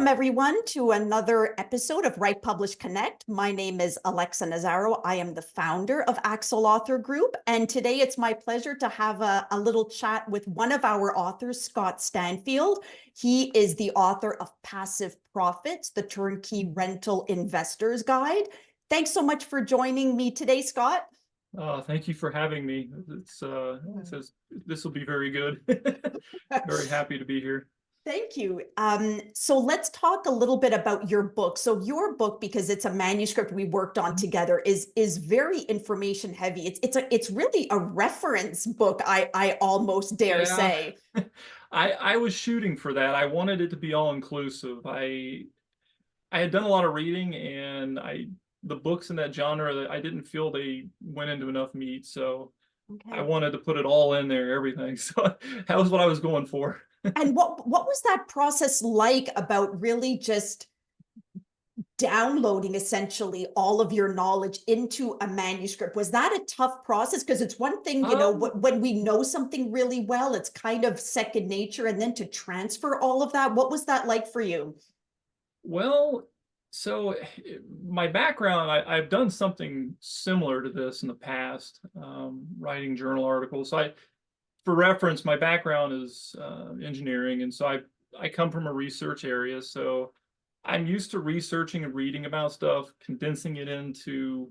Welcome, everyone, to another episode of Write, Publish, Connect. My name is Alexa Nazzaro. I am the founder of Aaxel Author Group, and today it's my pleasure to have a little chat with one of our authors, Scott Stanfield. He is the author of Passive Profits, the Turnkey Rental Investor's Guide. Thanks so much for joining me today, Scott. Thank you for having me. It says this will be very good. Very happy to be here. Thank you. So let's talk a little bit about your book. So your book, because it's a manuscript we worked on together, is very information heavy. It's really a reference book, I almost dare say. I was shooting for that. I wanted it to be all inclusive. I had done a lot of reading, and the books in that genre that I didn't feel they went into enough meat. So Okay. I wanted to put it all in there, everything. So that was what I was going for. And what was that process like about really just downloading essentially all of your knowledge into a manuscript? Was that a tough process? Because it's one thing, when we know something really well, it's kind of second nature, and then to transfer all of that, what was that like for you? Well, so my background, I've done something similar to this in the past, writing journal articles. For reference, my background is engineering, and so I come from a research area, so I'm used to researching and reading about stuff, condensing it into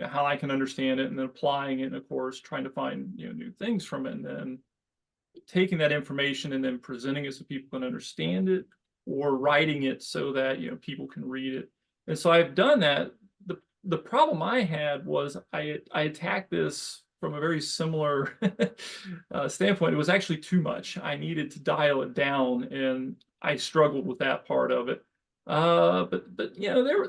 how I can understand it, and then applying it, and of course, trying to find new things from it, and then taking that information and then presenting it so people can understand it, or writing it so that people can read it. And so I've done that. The problem I had was I attacked this from a very similar standpoint. It was actually too much. I needed to dial it down, and I struggled with that part of it. But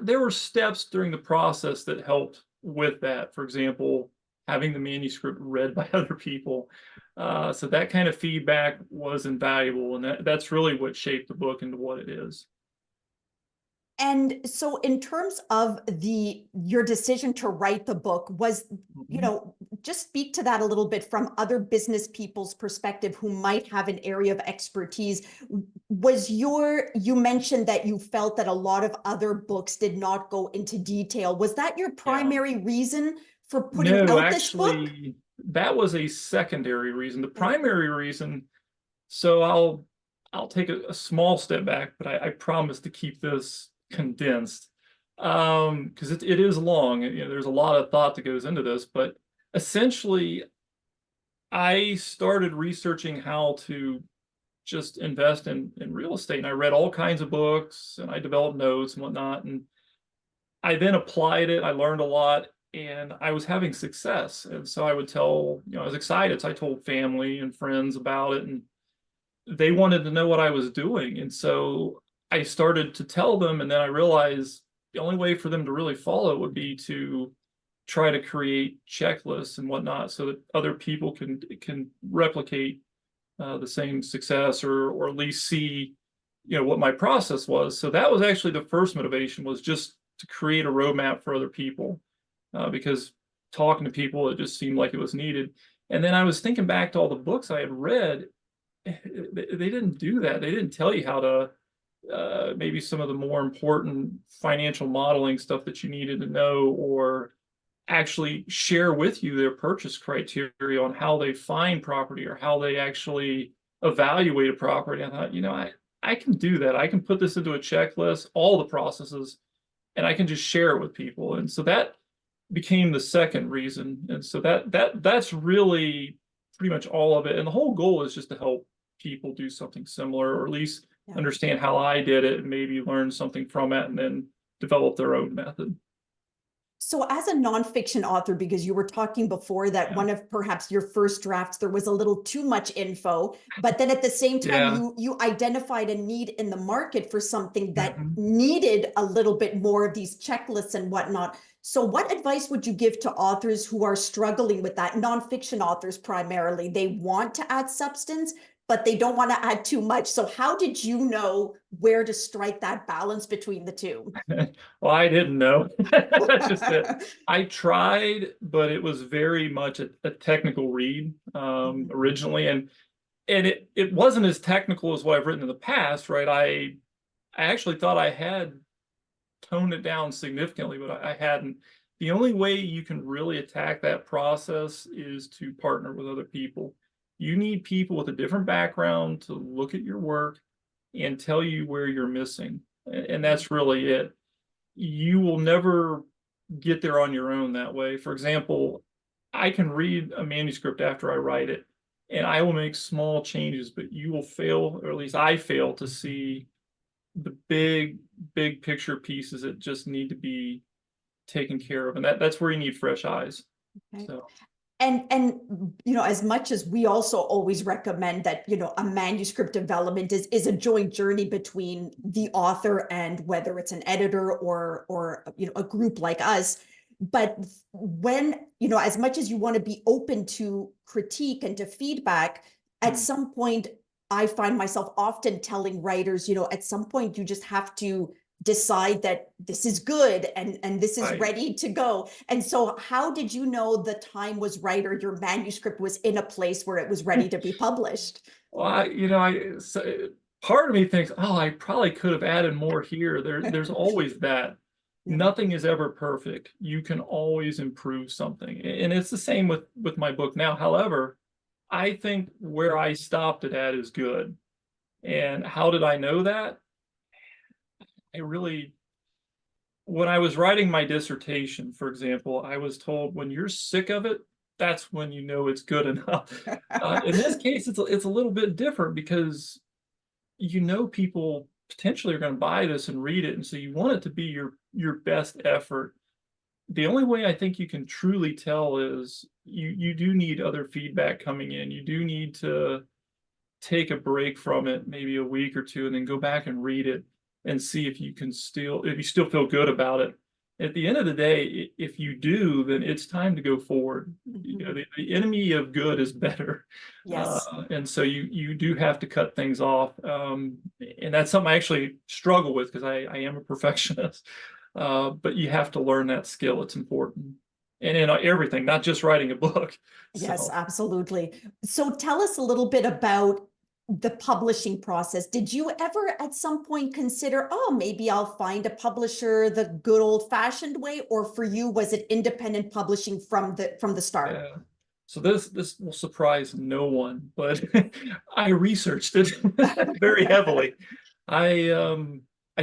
there were steps during the process that helped with that. For example, having the manuscript read by other people. So that kind of feedback was invaluable, and that's really what shaped the book into what it is. And so in terms of your decision to write the book, was, just speak to that a little bit from other business people's perspective who might have an area of expertise. You mentioned that you felt that a lot of other books did not go into detail. Was that your primary reason for putting out this book? No, actually, that was a secondary reason. The primary reason, so I'll take a small step back, but I promise to keep this condensed, because it is long. There's a lot of thought that goes into this, but essentially I started researching how to just invest in real estate, and I read all kinds of books, and I developed notes and whatnot, and I then applied it. I learned a lot, and I was having success, and so I would tell, I was excited, so I told family and friends about it, and they wanted to know what I was doing, and so I started to tell them, and then I realized the only way for them to really follow would be to try to create checklists and whatnot, so that other people can replicate the same success, or at least see what my process was. So that was actually the first motivation, was just to create a roadmap for other people, because talking to people, it just seemed like it was needed. And then I was thinking back to all the books I had read. They didn't do that. They didn't tell you how to maybe some of the more important financial modeling stuff that you needed to know, or actually share with you their purchase criteria on how they find property, or how they actually evaluate a property. I thought, I can do that. I can put this into a checklist, all the processes, and I can just share it with people. And so that became the second reason. And so that's really pretty much all of it. And the whole goal is just to help people do something similar, or at least understand how I did it, and maybe learn something from it, and then develop their own method. So as a nonfiction author, because you were talking before that one of perhaps your first drafts, there was a little too much info, but then at the same time, you identified a need in the market for something that needed a little bit more of these checklists and whatnot. So what advice would you give to authors who are struggling with that? Nonfiction authors primarily, they want to add substance, but they don't want to add too much. So how did you know where to strike that balance between the two? Well, I didn't know. That's just it. I tried, but it was very much a technical read originally, and it wasn't as technical as what I've written in the past, right? I actually thought I had toned it down significantly, but I hadn't. The only way you can really attack that process is to partner with other people. You need people with a different background to look at your work and tell you where you're missing. And that's really it. You will never get there on your own that way. For example, I can read a manuscript after I write it, and I will make small changes, but you will fail, or at least I fail, to see the big picture pieces that just need to be taken care of. And that's where you need fresh eyes. Okay. So And as much as we also always recommend that, a manuscript development is a joint journey between the author and whether it's an editor or a group like us. But when, as much as you want to be open to critique and to feedback, at some point, I find myself often telling writers, at some point you just have to decide that this is good and this is ready to go. And so how did you know the time was right, or your manuscript was in a place where it was ready to be published? Well, part of me thinks, oh, I probably could have added more here. There's always that. Yeah. Nothing is ever perfect. You can always improve something. And it's the same with my book now. However, I think where I stopped it at is good. And how did I know that? When I was writing my dissertation, for example, I was told, when you're sick of it, that's when you know it's good enough. In this case, it's a little bit different, because people potentially are going to buy this and read it, and so you want it to be your best effort. The only way I think you can truly tell is you do need other feedback coming in. You do need to take a break from it, maybe a week or two, and then go back and read it and see if you still feel good about it. At the end of the day, if you do, then it's time to go forward. The enemy of good is better. Yes. And so you do have to cut things off. And that's something I actually struggle with, because I am a perfectionist. But you have to learn that skill. It's important. And in everything, not just writing a book. Yes, absolutely. So tell us a little bit about the publishing process. Did you ever at some point consider, oh, maybe I'll find a publisher the good old fashioned way? Or for you, was it independent publishing from the start? Yeah. So this will surprise no one, but I researched it very heavily. I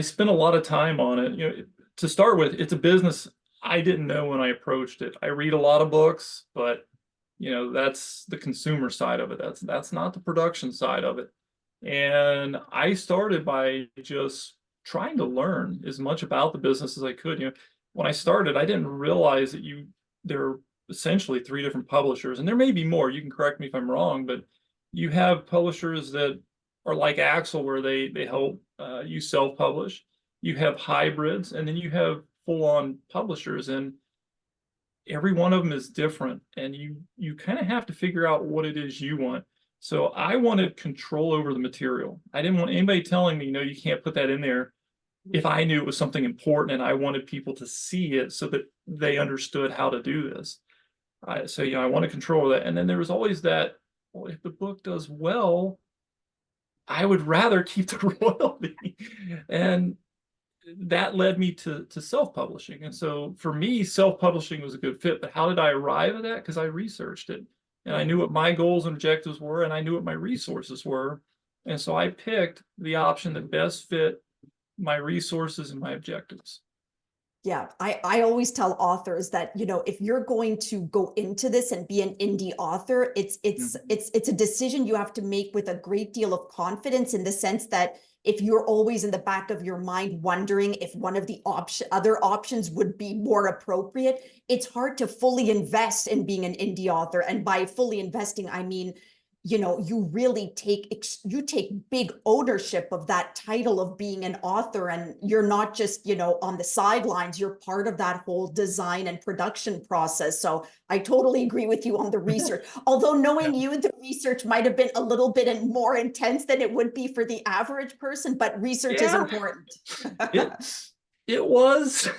spent a lot of time on it. To start with, it's a business I didn't know when I approached it. I read a lot of books, but that's the consumer side of it. That's not the production side of it. And I started by just trying to learn as much about the business as I could. When I started, I didn't realize that there are essentially three different publishers, and there may be more. You can correct me if I'm wrong, but you have publishers that are like Aaxel, where they help you self-publish. You have hybrids, and then you have full-on publishers, and every one of them is different, and you kind of have to figure out what it is you want. So I wanted control over the material. I didn't want anybody telling me, no, you can't put that in there, if I knew it was something important and I wanted people to see it so that they understood how to do this. So I want to control that. And then there was always that, well, if the book does well, I would rather keep the royalty. And that led me to self-publishing. And so for me, self-publishing was a good fit. But how did I arrive at that? Because I researched it, and I knew what my goals and objectives were, and I knew what my resources were. And so I picked the option that best fit my resources and my objectives. Yeah, I always tell authors that, if you're going to go into this and be an indie author, it's a decision you have to make with a great deal of confidence, in the sense that if you're always in the back of your mind wondering if one of the other options would be more appropriate, it's hard to fully invest in being an indie author. And by fully investing, I mean, you really take big ownership of that title of being an author, and you're not just, on the sidelines, you're part of that whole design and production process. So I totally agree with you on the research. Although knowing you, the research might have been a little bit more intense than it would be for the average person, but research is important. It was.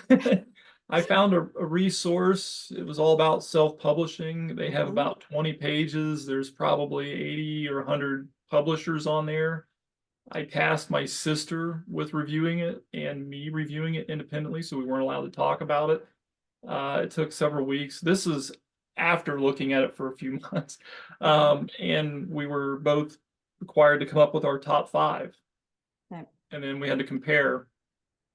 I found a resource. It was all about self-publishing. They have about 20 pages. There's probably 80 or 100 publishers on there. I tasked my sister with reviewing it and me reviewing it independently, so we weren't allowed to talk about it. It took several weeks. This is after looking at it for a few months. And we were both required to come up with our top 5. Right. And then we had to compare,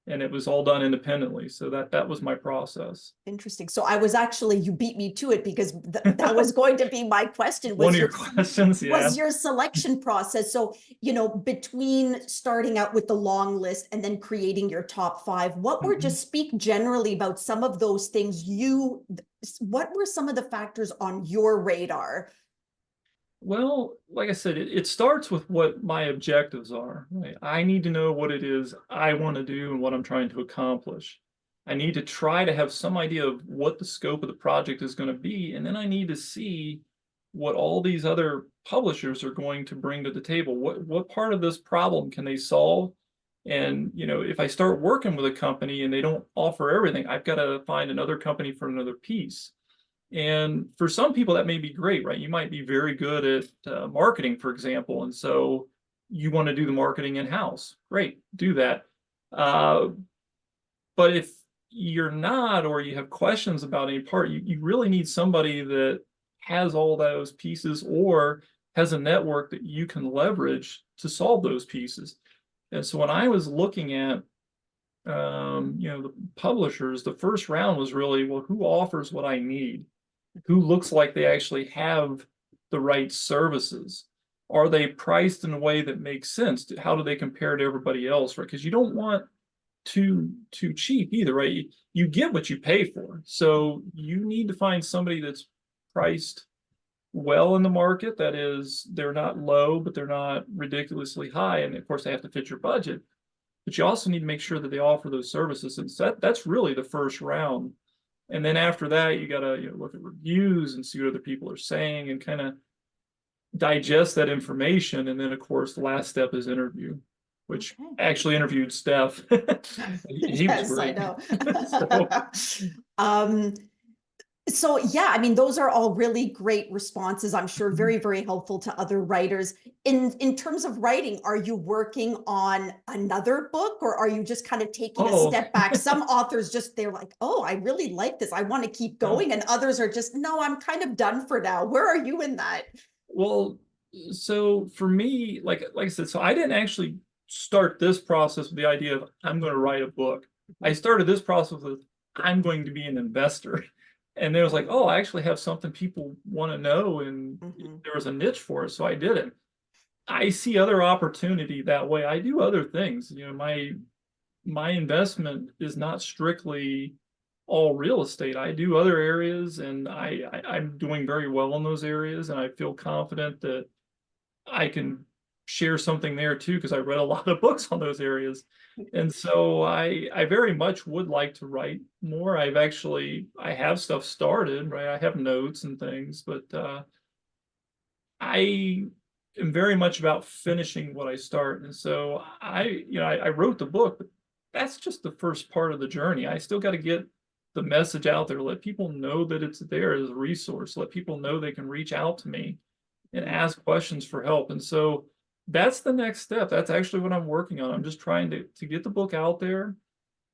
and it was all done independently. So that was my process. Interesting. So I was actually, you beat me to it, because that was going to be my question. One of your questions, yeah. Was your selection process. So, between starting out with the long list and then creating your top 5, what were, just speak generally about some of those things what were some of the factors on your radar? Well, like I said, it starts with what my objectives are. Right? I need to know what it is I want to do and what I'm trying to accomplish. I need to try to have some idea of what the scope of the project is going to be. And then I need to see what all these other publishers are going to bring to the table. What part of this problem can they solve? And, if I start working with a company and they don't offer everything, I've got to find another company for another piece. And for some people, that may be great, right? You might be very good at marketing, for example. And so you want to do the marketing in-house. Great, do that. But if you're not, or you have questions about any part, you really need somebody that has all those pieces or has a network that you can leverage to solve those pieces. And so when I was looking at the publishers, the first round was really, well, who offers what I need? Who looks like they actually have the right services? Are they priced in a way that makes sense? How do they compare to everybody else, right? Because you don't want too cheap either, right? You get what you pay for. So you need to find somebody that's priced well in the market. That is, they're not low, but they're not ridiculously high. And of course, they have to fit your budget. But you also need to make sure that they offer those services. And so that's really the first round. And then after that, you got to look at reviews and see what other people are saying and kind of digest that information. And then, of course, the last step is interview, which actually interviewed Steph. He was great. I know. So yeah, I mean, those are all really great responses. I'm sure very, very helpful to other writers. In terms of writing, are you working on another book, or are you just kind of taking a step back? Some authors they're like, oh, I really like this, I want to keep going. And others are just, no, I'm kind of done for now. Where are you in that? Well, so for me, like I said, so I didn't actually start this process with the idea of I'm going to write a book. I started this process with I'm going to be an investor. And then it was like, oh, I actually have something people want to know, and there was a niche for it, so I did it. I see other opportunity that way. I do other things. My investment is not strictly all real estate. I do other areas, and I'm doing very well in those areas, and I feel confident that I can share something there too, because I read a lot of books on those areas. And so I very much would like to write more. I have stuff started, right? I have notes and things, but I am very much about finishing what I start. And so I wrote the book, but that's just the first part of the journey. I still got to get the message out there, let people know that it's there as a resource, let people know they can reach out to me and ask questions for help. And so that's the next step. That's actually what I'm working on. I'm just trying to get the book out there.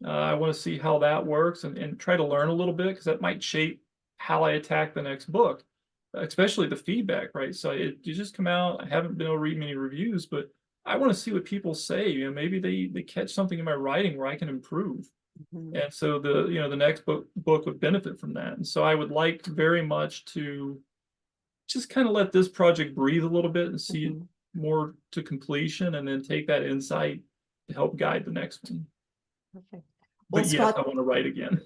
I want to see how that works and try to learn a little bit, because that might shape how I attack the next book, especially the feedback, right? So you just come out. I haven't been able to read many reviews, but I want to see what people say. Maybe they catch something in my writing where I can improve. And so the next book would benefit from that. And so I would like very much to just kind of let this project breathe a little bit and see it more to completion, and then take that insight to help guide the next one. Perfect. Well, but yes, Scott, I want to write again.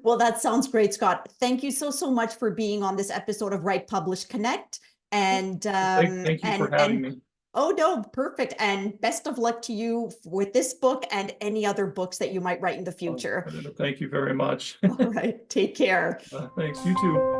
Well, that sounds great, Scott. Thank you so much for being on this episode of Write, Publish, Connect. And thank you for having me. Oh, no, perfect. And best of luck to you with this book and any other books that you might write in the future. Thank you very much. All right. Take care. Thanks. You too.